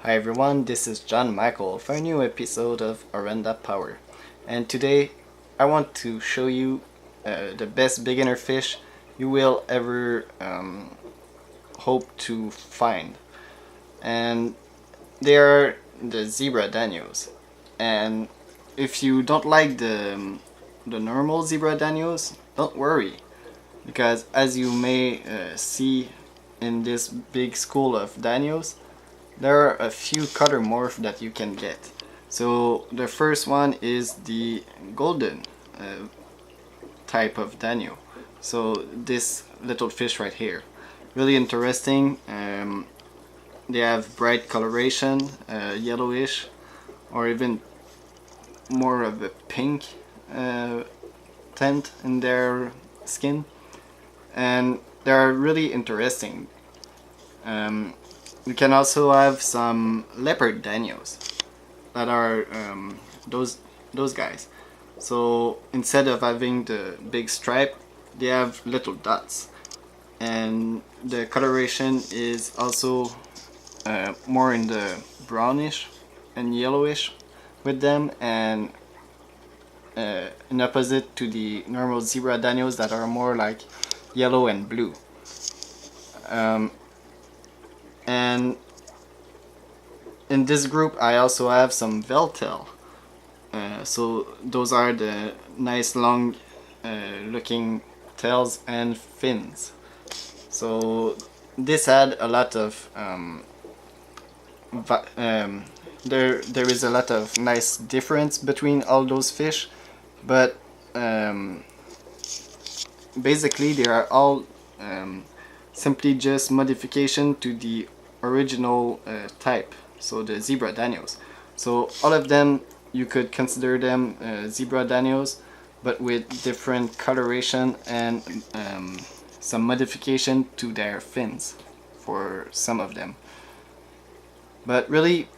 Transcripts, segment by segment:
Hi everyone, this is John Michael for a new episode of Oranda Power. And today I want to show you the best beginner fish you will ever hope to find. And they are the zebra danios. And if you don't like the normal zebra danios, don't worry, because as you may see in this big school of danios, there are a few color morph that you can get. So the first one is the golden type of danio. So this little fish right here, really interesting. They have bright coloration, yellowish, or even more of a pink tint in their skin, and they are really interesting. We can also have some leopard danios that are those guys. So instead of having the big stripe, they have little dots, and the coloration is also more in the brownish and yellowish with them, and in opposite to the normal zebra danios that are more like yellow and blue. And in this group I also have some veltail. So those are the nice long looking tails and fins. So this had a lot of there is a lot of nice difference between all those fish, but basically they are all simply just modification to the original type, so the zebra danios. So all of them, you could consider them zebra danios, but with different coloration and some modification to their fins for some of them. But really,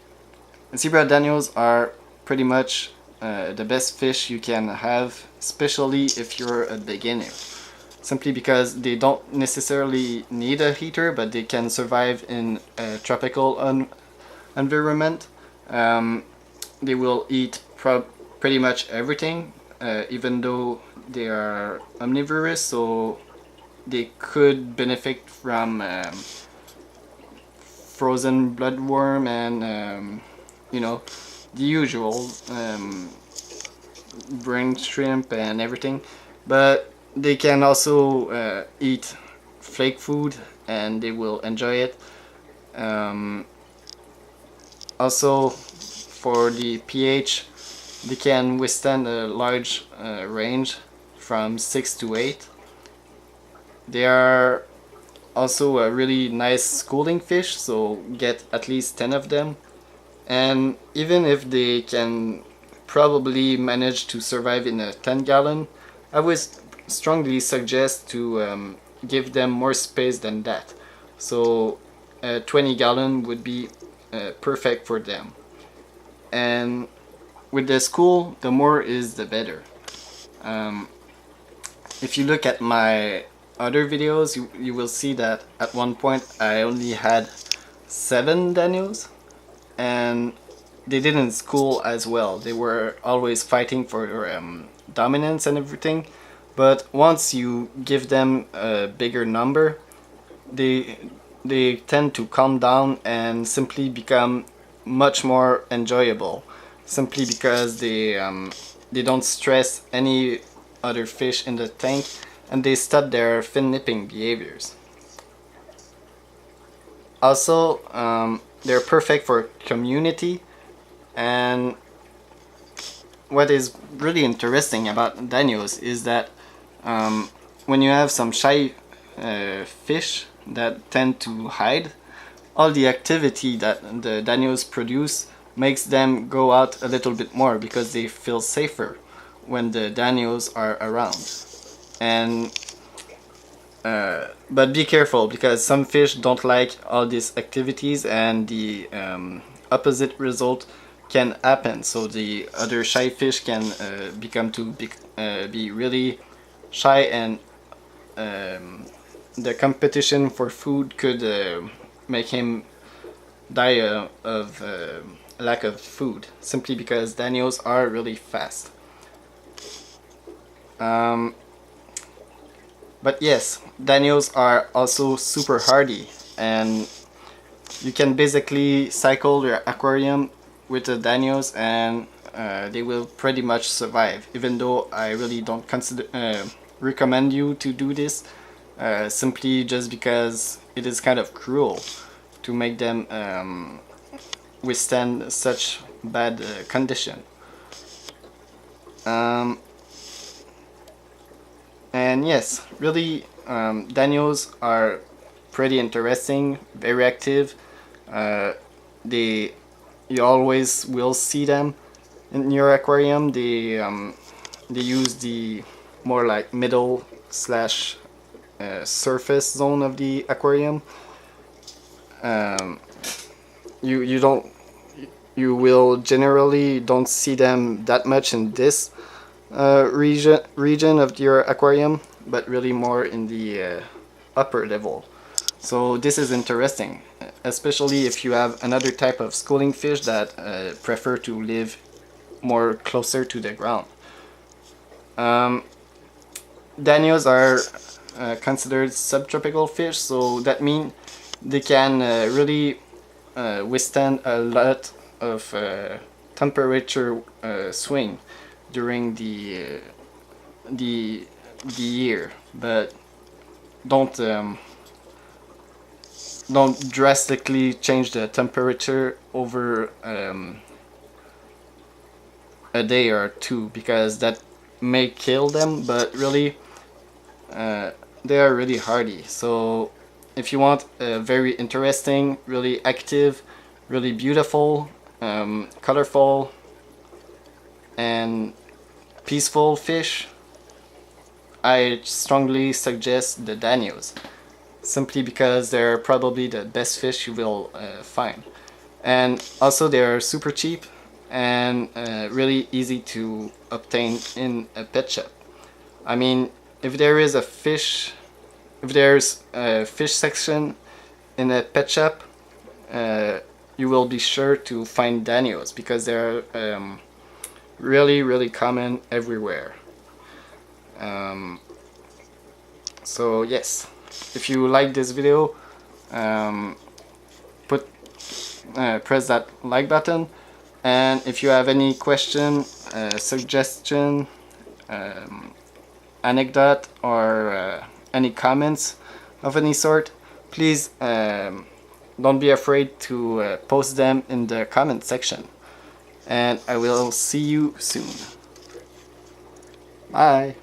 zebra danios are pretty much the best fish you can have, especially if you're a beginner. Simply because they don't necessarily need a heater, but they can survive in a tropical environment. They will eat pretty much everything, even though they are omnivorous, so they could benefit from frozen bloodworm and you know, the usual brain shrimp and everything. But they can also eat flake food and they will enjoy it. Also, for the pH, they can withstand a large range from 6 to 8. They are also a really nice schooling fish, so get at least 10 of them. And even if they can probably manage to survive in a 10-gallon, I would strongly suggest to give them more space than that. So a 20-gallon would be perfect for them. And with the school, the more is the better. If you look at my other videos, you will see that at one point I only had 7 danios, and they didn't school as well. They were always fighting for dominance and everything. But once you give them a bigger number, they tend to calm down and simply become much more enjoyable, simply because they don't stress any other fish in the tank, and they stop their fin nipping behaviors. Also, they're perfect for community, and what is really interesting about danios is that when you have some shy fish that tend to hide, all the activity that the danios produce makes them go out a little bit more because they feel safer when the danios are around. And but be careful, because some fish don't like all these activities, and the opposite result can happen. So the other shy fish can become to be really shy, and the competition for food could make him die of lack of food, simply because Danios are really fast. But yes, Danios are also super hardy, and you can basically cycle your aquarium with the Danios, and they will pretty much survive, even though I really don't recommend you to do this, simply just because it is kind of cruel to make them withstand such bad condition. And yes, really, Danios are pretty interesting, very active. They, you always will see them in your aquarium. They use the more like middle slash surface zone of the aquarium. You don't, you will generally don't see them that much in this region of your aquarium, but really more in the upper level. So this is interesting, especially if you have another type of schooling fish that prefer to live more closer to the ground. Danios are considered subtropical fish, so that means they can really withstand a lot of temperature swing during the year, but don't drastically change the temperature over a day or two, because that may kill them. But really, they are really hardy. So if you want a very interesting, really active, really beautiful, colorful, and peaceful fish, I strongly suggest the Danios, simply because they're probably the best fish you will find. And also they're super cheap and really easy to obtain in a pet shop. I mean, if there's a fish section in a pet shop, you will be sure to find Danios, because they're really common everywhere. So yes, if you like this video, press that like button, and if you have any question, suggestion, anecdote, or any comments of any sort, please don't be afraid to post them in the comment section, and I will see you soon. Bye.